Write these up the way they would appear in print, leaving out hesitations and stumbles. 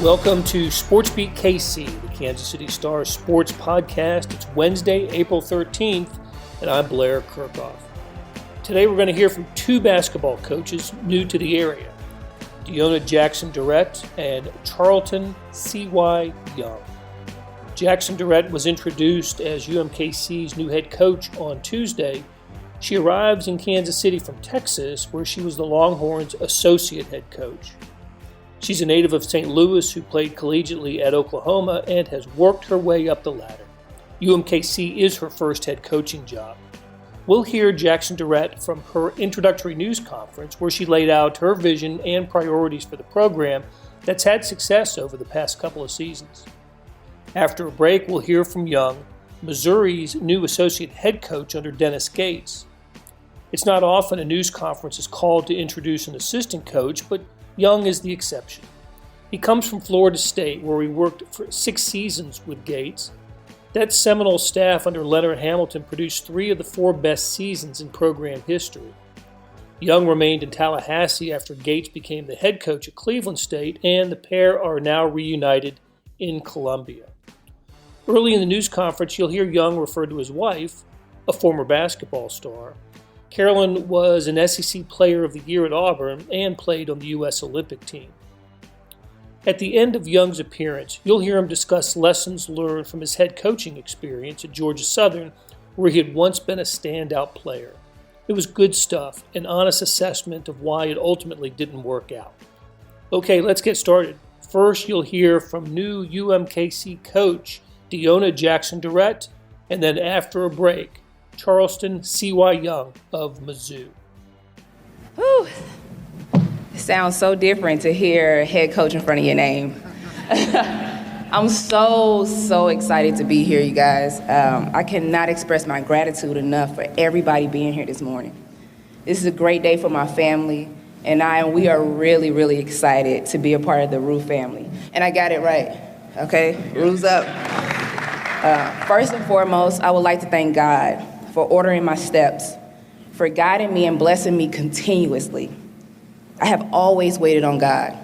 Welcome to SportsBeat KC, the Kansas City Star sports podcast. It's Wednesday, April 13th, and I'm Blair Kirchhoff. Today we're going to hear from two basketball coaches new to the area, Dionnah Jackson-Durrett and Charlton C.Y. Young. Jackson-Durrett was introduced as UMKC's new head coach on Tuesday. She arrives in Kansas City from Texas, where she was the Longhorns' associate head coach. She's a native of St. Louis who played collegiately at Oklahoma and has worked her way up the ladder. UMKC is her first head coaching job. We'll hear Jackson-Durrett from her introductory news conference, where she laid out her vision and priorities for the program that's had success over the past couple of seasons. After a break, we'll hear from Young, Missouri's new associate head coach under Dennis Gates. It's not often a news conference is called to introduce an assistant coach, but Young is the exception. He comes from Florida State, where he worked for 6 seasons with Gates. That Seminoles staff under Leonard Hamilton produced 3 of the 4 best seasons in program history. Young remained in Tallahassee after Gates became the head coach at Cleveland State, and the pair are now reunited in Columbia. Early in the news conference, you'll hear Young refer to his wife, a former basketball star. Carolyn was an SEC Player of the Year at Auburn and played on the U.S. Olympic team. At the end of Young's appearance, you'll hear him discuss lessons learned from his head coaching experience at Georgia Southern, where he had once been a standout player. It was good stuff, an honest assessment of why it ultimately didn't work out. Okay, let's get started. First, you'll hear from new UMKC coach Dionnah Jackson-Durrett, and then after a break, Charlton C.Y. Young of Mizzou. Whew. It sounds so different to hear head coach in front of your name. I'm so excited to be here, you guys. I cannot express my gratitude enough for everybody being here this morning. This is a great day for my family, and we are really excited to be a part of the Rue family. And I got it right, okay? Rue's up. First and foremost, I would like to thank God for ordering my steps, for guiding me and blessing me continuously. I have always waited on God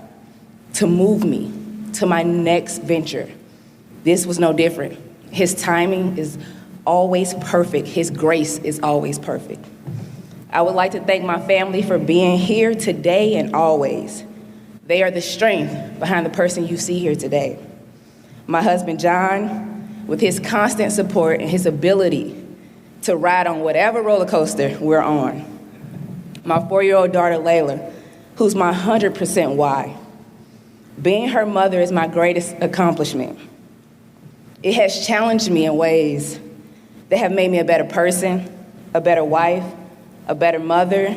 to move me to my next venture. This was no different. His timing is always perfect. His grace is always perfect. I would like to thank my family for being here today and always. They are the strength behind the person you see here today. My husband, John, with his constant support and his ability to ride on whatever roller coaster we're on. My 4-year-old daughter, Layla, who's my 100% why. Being her mother is my greatest accomplishment. It has challenged me in ways that have made me a better person, a better wife, a better mother,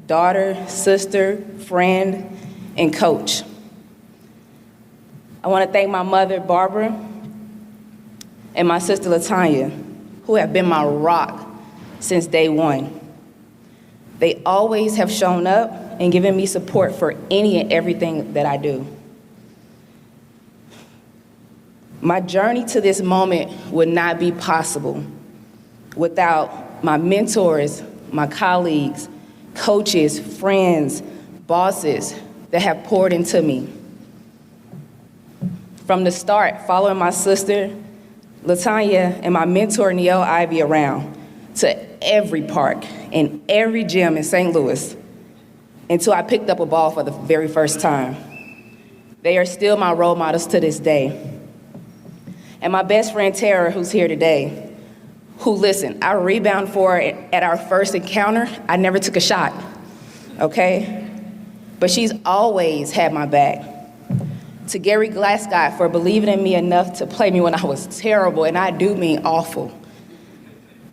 daughter, sister, friend, and coach. I want to thank my mother, Barbara, and my sister, LaTanya, who have been my rock since day one. They always have shown up and given me support for any and everything that I do. My journey to this moment would not be possible without my mentors, my colleagues, coaches, friends, bosses that have poured into me. From the start, following my sister, LaTanya, and my mentor, Neil Ivy, around to every park and every gym in St. Louis until I picked up a ball for the very first time. They are still my role models to this day. And my best friend, Tara, who's here today, who, listen, I rebound for her at our first encounter. I never took a shot, okay? But she's always had my back. To Gary Glasgow for believing in me enough to play me when I was terrible, and I do mean awful,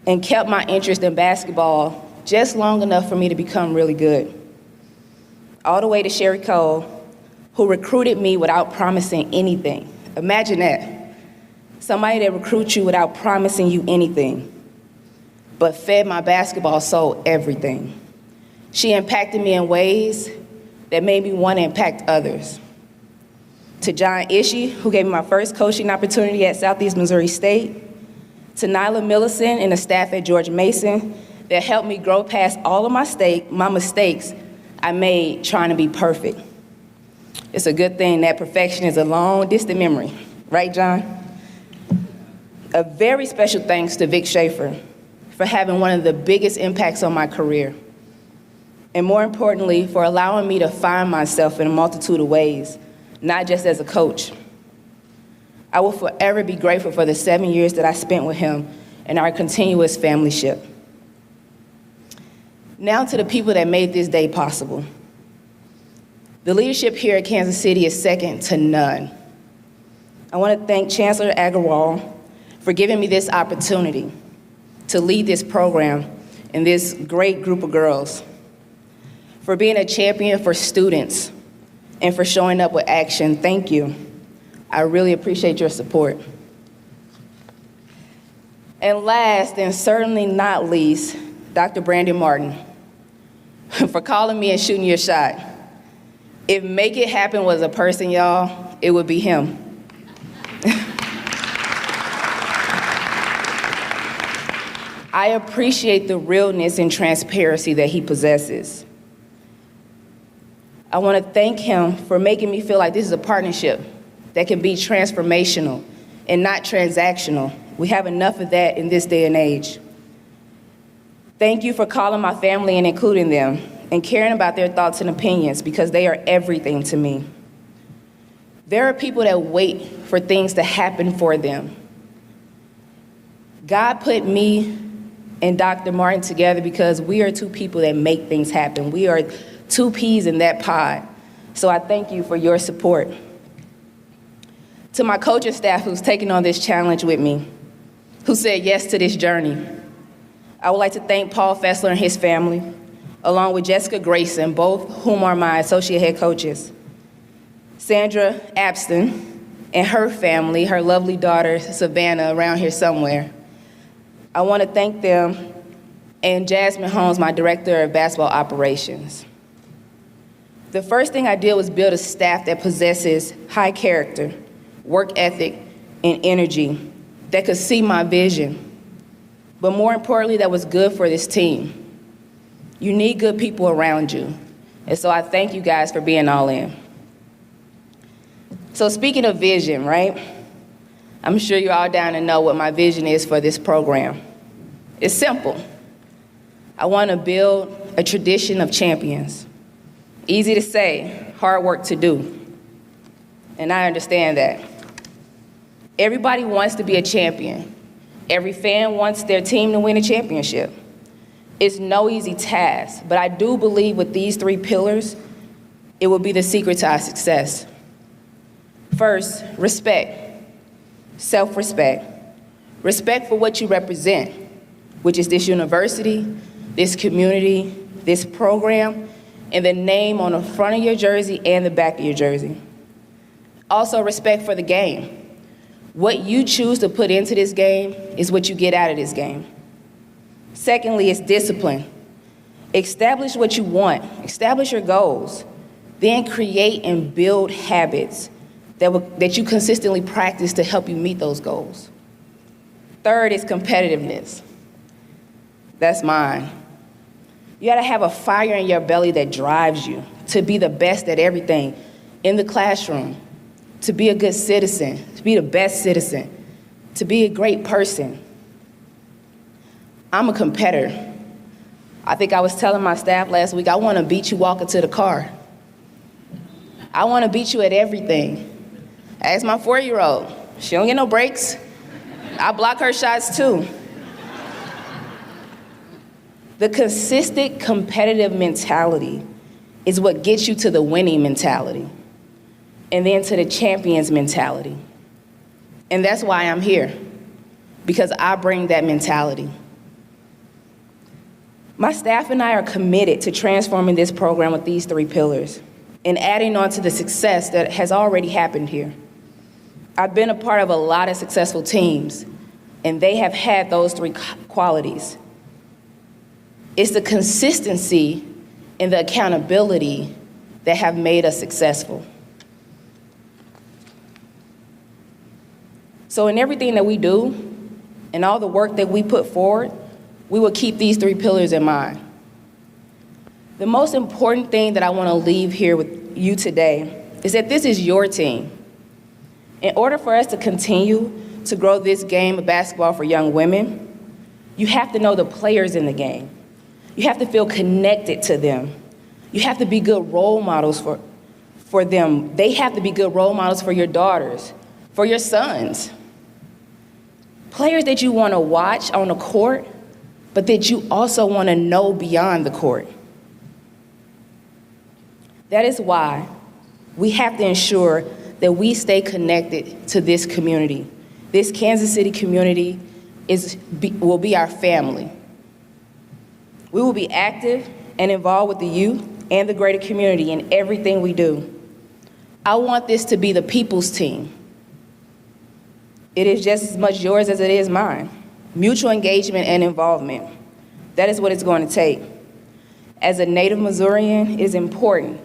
and kept my interest in basketball just long enough for me to become really good. All the way to Sherry Cole, who recruited me without promising anything. Imagine that. Somebody that recruits you without promising you anything, but fed my basketball soul everything. She impacted me in ways that made me want to impact others. To John Ishii, who gave me my first coaching opportunity at Southeast Missouri State. To Nyla Millicent and the staff at George Mason that helped me grow past all of my mistakes I made trying to be perfect. It's a good thing that perfection is a long, distant memory. Right, John? A very special thanks to Vic Schaefer for having one of the biggest impacts on my career. And more importantly, for allowing me to find myself in a multitude of ways, not just as a coach. I will forever be grateful for the 7 years that I spent with him and our continuous familyship. Now to the people that made this day possible. The leadership here at Kansas City is second to none. I want to thank Chancellor Agarwal for giving me this opportunity to lead this program and this great group of girls, for being a champion for students, and for showing up with action. Thank you. I really appreciate your support. And last, and certainly not least, Dr. Brandon Martin, for calling me and shooting your shot. If Make It Happen was a person, y'all, it would be him. I appreciate the realness and transparency that he possesses. I want to thank him for making me feel like this is a partnership that can be transformational and not transactional. We have enough of that in this day and age. Thank you for calling my family and including them and caring about their thoughts and opinions, because they are everything to me. There are people that wait for things to happen for them. God put me and Dr. Martin together because we are two people that make things happen. We are two peas in that pod. So I thank you for your support. To my coaching staff who's taken on this challenge with me, who said yes to this journey, I would like to thank Paul Fessler and his family, along with Jessica Grayson, both whom are my associate head coaches, Sandra Abston and her family, her lovely daughter, Savannah, around here somewhere. I want to thank them, and Jasmine Holmes, my director of basketball operations. The first thing I did was build a staff that possesses high character, work ethic, and energy that could see my vision, but more importantly, that was good for this team. You need good people around you, and so I thank you guys for being all in. So speaking of vision, right? I'm sure you're all down to know what my vision is for this program. It's simple. I want to build a tradition of champions. Easy to say, hard work to do. And I understand that. Everybody wants to be a champion. Every fan wants their team to win a championship. It's no easy task, but I do believe with these three pillars, it will be the secret to our success. First, respect, self-respect. Respect for what you represent, which is this university, this community, this program, and the name on the front of your jersey and the back of your jersey. Also, respect for the game. What you choose to put into this game is what you get out of this game. Secondly, it's discipline. Establish what you want, establish your goals, then create and build habits that you consistently practice to help you meet those goals. Third is competitiveness. That's mine. You gotta have a fire in your belly that drives you to be the best at everything in the classroom, to be a good citizen, to be the best citizen, to be a great person. I'm a competitor. I think I was telling my staff last week, I wanna beat you walking to the car. I wanna beat you at everything. Ask my 4-year-old, she don't get no breaks. I block her shots too. The consistent competitive mentality is what gets you to the winning mentality and then to the champion's mentality. And that's why I'm here, because I bring that mentality. My staff and I are committed to transforming this program with these three pillars and adding on to the success that has already happened here. I've been a part of a lot of successful teams, and they have had those three qualities. It's the consistency and the accountability that have made us successful. So in everything that we do and all the work that we put forward, we will keep these three pillars in mind. The most important thing that I want to leave here with you today is that this is your team. In order for us to continue to grow this game of basketball for young women, you have to know the players in the game. You have to feel connected to them. You have to be good role models for them. They have to be good role models for your daughters, for your sons. Players that you want to watch on the court, but that you also want to know beyond the court. That is why we have to ensure that we stay connected to this community. This Kansas City community will be our family. We will be active and involved with the youth and the greater community in everything we do. I want this to be the people's team. It is just as much yours as it is mine. Mutual engagement and involvement. That is what it's going to take. As a native Missourian, it is important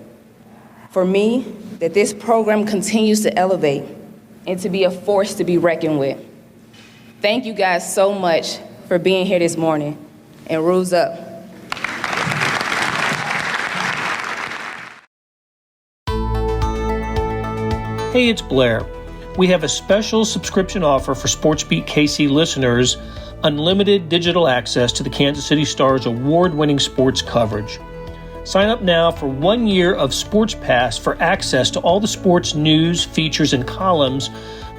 for me that this program continues to elevate and to be a force to be reckoned with. Thank you guys so much for being here this morning, and rules up. Hey, it's Blair. We have a special subscription offer for SportsBeat KC listeners, unlimited digital access to the Kansas City Star's award-winning sports coverage. Sign up now for 1 year of Sports Pass for access to all the sports news, features, and columns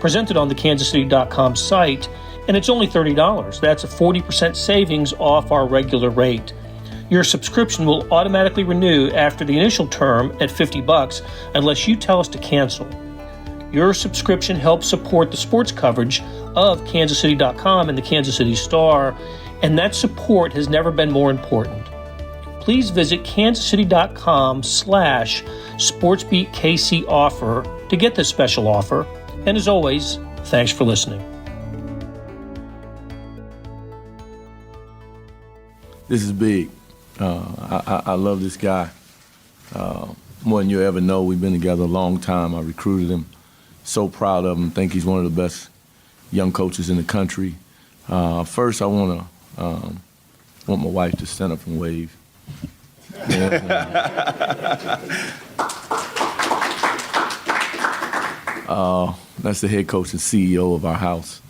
presented on the kansascity.com site, and it's only $30. That's a 40% savings off our regular rate. Your subscription will automatically renew after the initial term at $50 unless you tell us to cancel. Your subscription helps support the sports coverage of kansascity.com and the Kansas City Star, and that support has never been more important. Please visit kansascity.com/SportsBeatKC offer to get this special offer. And as always, thanks for listening. This is big. I love this guy. More than you'll ever know. We've been together a long time. I recruited him. So proud of him. Think he's one of the best young coaches in the country. First, I want my wife to stand up and wave. That's the head coach and CEO of our house.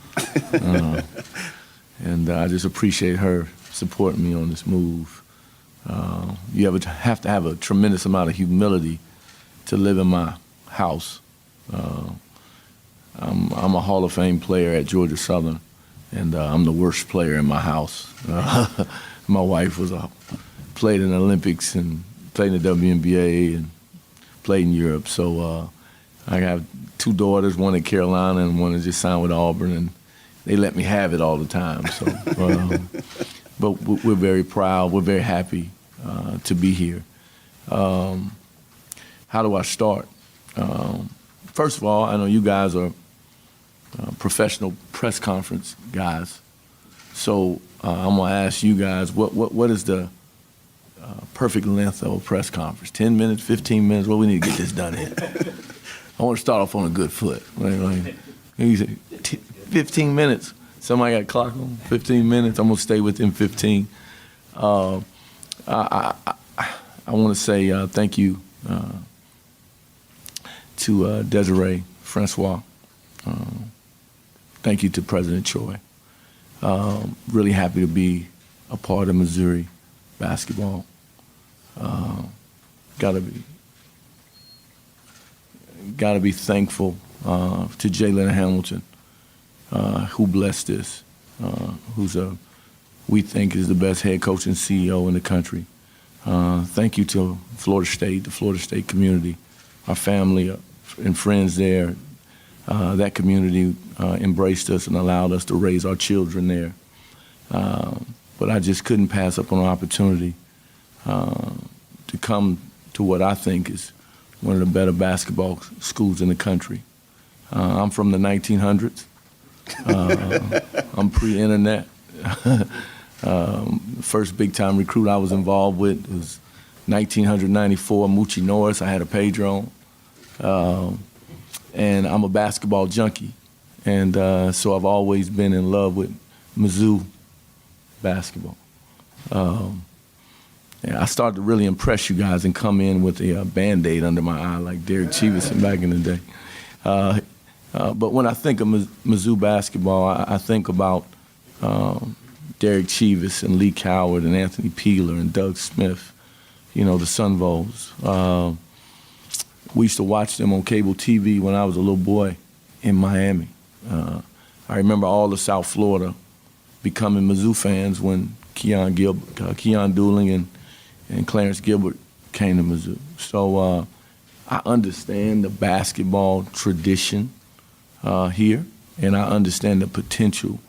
And I just appreciate her supporting me on this move. You have to have a tremendous amount of humility to live in my house. I'm a Hall of Fame player at Georgia Southern, and I'm the worst player in my house. My wife played in the Olympics and played in the WNBA and played in Europe. So I have 2 daughters, one at Carolina and one that just signed with Auburn, and they let me have it all the time. So, but we're very proud. We're very happy to be here. How do I start? First of all, I know you guys are professional press conference guys. So I'm going to ask you guys, what is the perfect length of a press conference? 10 minutes, 15 minutes? Well, we need to get this done in. I want to start off on a good foot. Like, 15 minutes. Somebody got a clock on 15 minutes. I'm going to stay within 15. I want to say thank you to Desiree Francois. Thank you to President Choi. Really happy to be a part of Missouri basketball. Gotta be thankful to Leonard Hamilton, who blessed this, we think is the best head coach and CEO in the country. Thank you to Florida State, the Florida State community, our family and friends there. That community embraced us and allowed us to raise our children there. But I just couldn't pass up on an opportunity to come to what I think is one of the better basketball schools in the country. I'm from the 1900s. I'm pre-internet. First big-time recruit I was involved with was 1994, Moochie Norris. I had a pager on. And I'm a basketball junkie. And so I've always been in love with Mizzou basketball. Yeah, I started to really impress you guys and come in with a Band-Aid under my eye like Derek Cheeverson back in the day. But when I think of Mizzou basketball, I think about Derek Cheeverson and Lee Coward and Anthony Peeler and Doug Smith, the Sun Vols. We used to watch them on cable TV when I was a little boy in Miami. I remember all of South Florida becoming Mizzou fans when Keon Dooling and Clarence Gilbert came to Mizzou. So I understand the basketball tradition here, and I understand the potential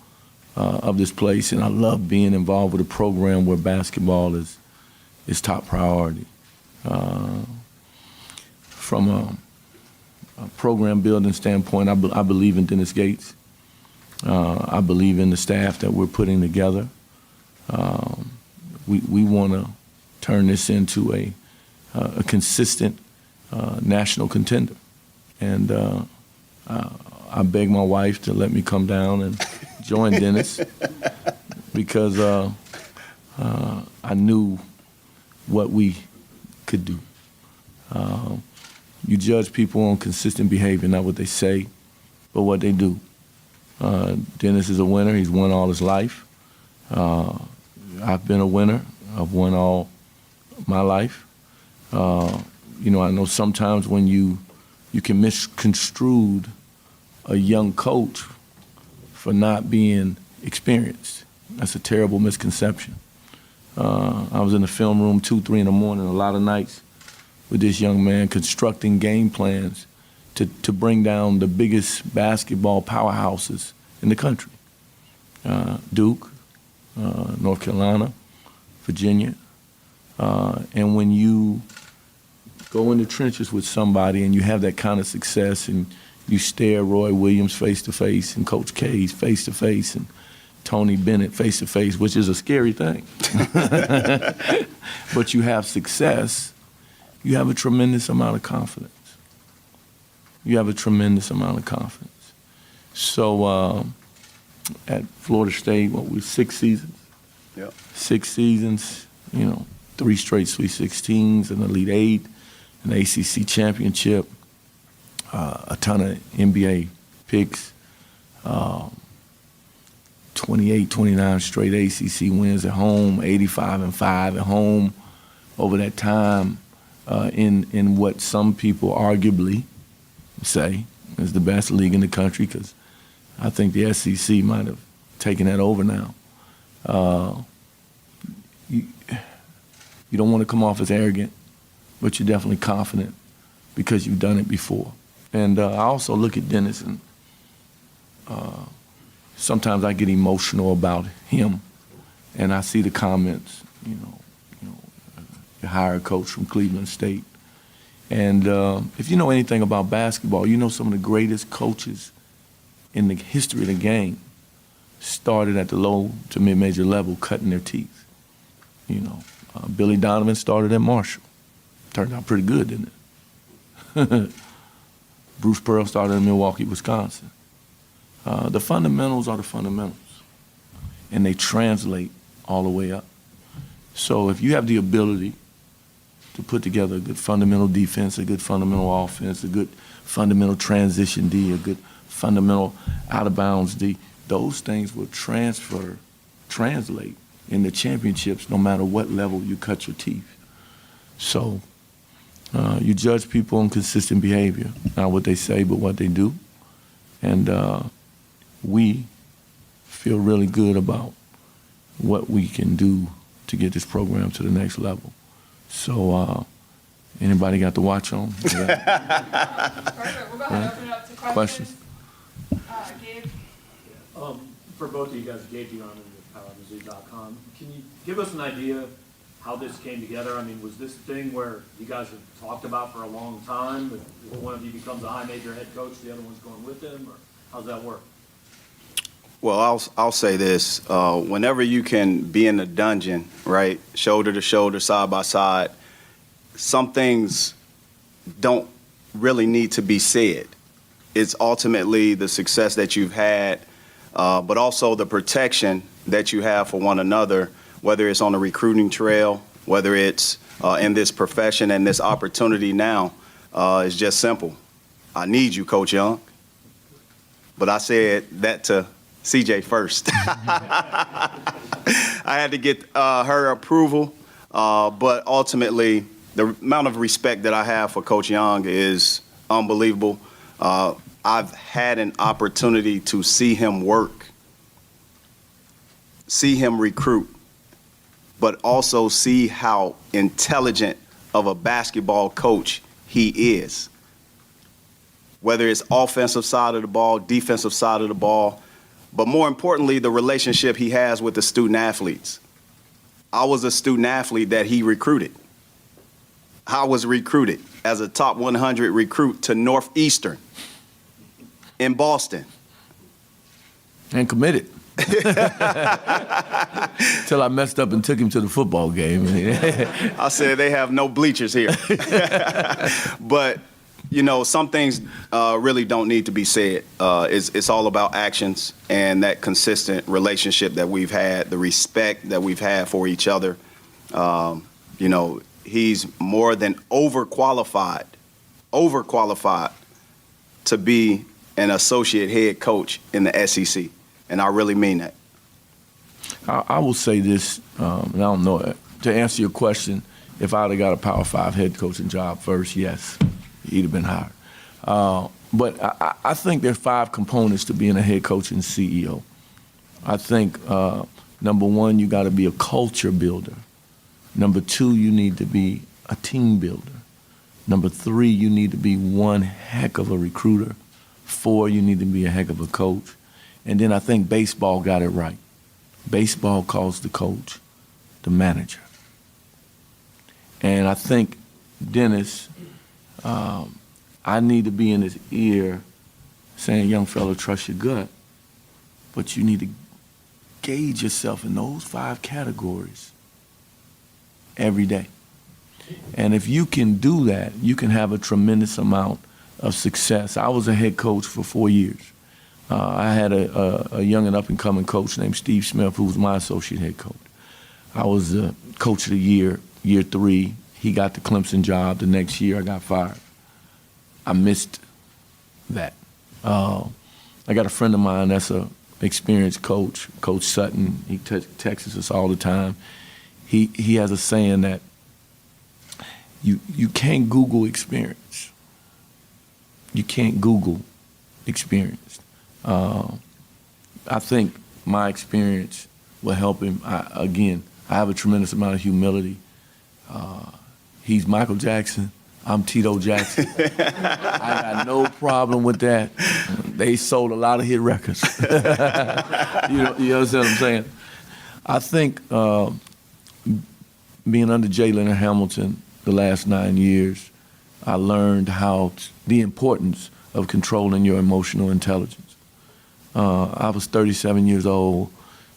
of this place, and I love being involved with a program where basketball is top priority. From a program building standpoint, I believe in Dennis Gates. I believe in the staff that we're putting together. We want to turn this into a consistent national contender. And I begged my wife to let me come down and join Dennis because I knew what we could do. You judge people on consistent behavior, not what they say, but what they do. Dennis is a winner. He's won all his life. I've been a winner. I've won all my life. I know sometimes when you can misconstrue a young coach for not being experienced. That's a terrible misconception. I was in the film room 2, 3 in the morning a lot of nights with this young man constructing game plans to bring down the biggest basketball powerhouses in the country. Duke, North Carolina, Virginia. And when you go in the trenches with somebody and you have that kind of success and you stare Roy Williams face to face and Coach K's face to face and Tony Bennett face to face, which is a scary thing. But you have success, you have a tremendous amount of confidence. You have a tremendous amount of confidence. So at Florida State, we're 6 seasons? Yep. 6 seasons, 3 straight Sweet 16s, an Elite 8, an ACC championship, a ton of NBA picks, 28, 29 straight ACC wins at home, 85-5 at home over that time in what some people arguably say is the best league in the country, because I think the SEC might have taken that over now. You don't want to come off as arrogant, but you're definitely confident because you've done it before. And I also look at Dennis, and sometimes I get emotional about him, and I see the comments, you hire a coach from Cleveland State. And if you know anything about basketball, you know some of the greatest coaches in the history of the game started at the low to mid-major level cutting their teeth. Billy Donovan started at Marshall. Turned out pretty good, didn't it? Bruce Pearl started in Milwaukee, Wisconsin. The fundamentals are the fundamentals, and they translate all the way up. So if you have the ability to put together a good fundamental defense, a good fundamental offense, a good fundamental transition D, a good fundamental out-of-bounds D, those things will translate into championships no matter what level you cut your teeth. So you judge people on consistent behavior, not what they say, but what they do. And we feel really good about what we can do to get this program to the next level. So anybody got the watch on? Perfect. We'll go ahead and open it up to questions. Gabe? For both of you guys, Gabe Dionnah with Mizzou.com. Can you give us an idea how this came together? I mean, was this a thing where you guys have talked about for a long time? If one of you becomes a high major head coach, the other one's going with him, or how's that work? Well, I'll say this. Whenever you can be in the dungeon, right, shoulder to shoulder, side by side, some things don't really need to be said. It's ultimately the success that you've had, but also the protection that you have for one another, whether it's on the recruiting trail, whether it's in this profession and this opportunity now, is just simple. I need you, Coach Young. But I said that to CJ first. I had to get her approval, but ultimately the amount of respect that I have for Coach Young is unbelievable. I've had an opportunity to see him work, see him recruit, but also see how intelligent of a basketball coach he is. Whether it's offensive side of the ball, defensive side of the ball, but more importantly, the relationship he has with the student athletes. I was a student athlete that he recruited. I was recruited as a top 100 recruit to Northeastern in Boston. And committed. Till I messed up and took him to the football game. I said they have no bleachers here. But, you know, some things really don't need to be said. It's all about actions and that consistent relationship that we've had, the respect that we've had for each other. You know, he's more than overqualified to be an associate head coach in the SEC. And I really mean that. I will say this, and I don't know, to answer your question, if I'd have got a Power 5 head coaching job first, yes, he'd have been hired. But I think there are 5 components to being a head coach and CEO. I think, number 1, you got to be a culture builder. Number 2, you need to be a team builder. Number 3, you need to be one heck of a recruiter. 4, you need to be a heck of a coach. And then I think baseball got it right. Baseball calls the coach the manager. And I think, Dennis, I need to be in his ear saying, young fella, trust your gut. But you need to gauge yourself in those 5 categories every day. And if you can do that, you can have a tremendous amount of success. I was a head coach for 4 years. I had a young and up-and-coming coach named Steve Smith, who was my associate head coach. I was the coach of the year 3. He got the Clemson job. The next year, I got fired. I missed that. I got a friend of mine that's an experienced coach, Coach Sutton. He texts us all the time. He has a saying that you can't Google experience. You can't Google experience. I think my experience will help him. I have a tremendous amount of humility. He's Michael Jackson. I'm Tito Jackson. I got no problem with that. They sold a lot of hit records. You understand what I'm saying? I think being under Leonard Hamilton the last 9 years, I learned the importance of controlling your emotional intelligence. I was 37 years old.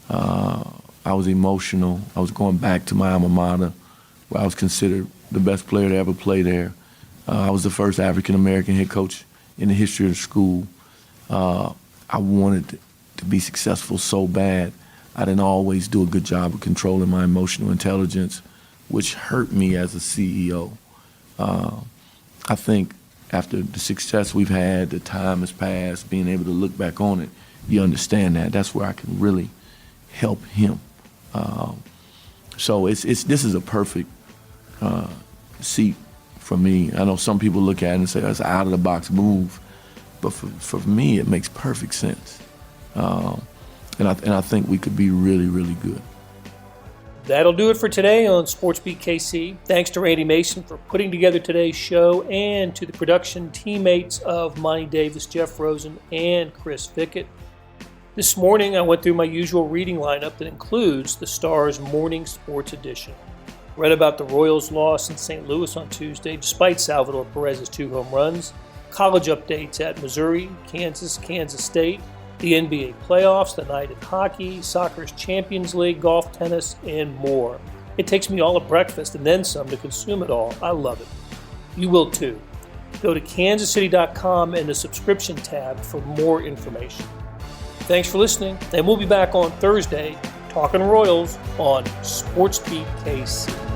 I was emotional. I was going back to my alma mater, where I was considered the best player to ever play there. I was the first African-American head coach in the history of the school. I wanted to be successful so bad. I didn't always do a good job of controlling my emotional intelligence, which hurt me as a CEO. I think after the success we've had, the time has passed, being able to look back on it, you understand that. That's where I can really help him. So this is a perfect seat for me. I know some people look at it and say that's an out-of-the-box move, but for me, it makes perfect sense. And I think we could be really, really good. That'll do it for today on SportsBeat KC. Thanks to Randy Mason for putting together today's show, and to the production teammates of Monty Davis, Jeff Rosen, and Chris Fickett. This morning, I went through my usual reading lineup that includes the Star's Morning Sports Edition. Read about the Royals' loss in St. Louis on Tuesday, despite Salvador Perez's 2 home runs, college updates at Missouri, Kansas, Kansas State, the NBA playoffs, the night in hockey, soccer's Champions League, golf, tennis, and more. It takes me all at breakfast and then some to consume it all. I love it. You will too. Go to kansascity.com and the subscription tab for more information. Thanks for listening, and we'll be back on Thursday talking Royals on SportsBeat KC.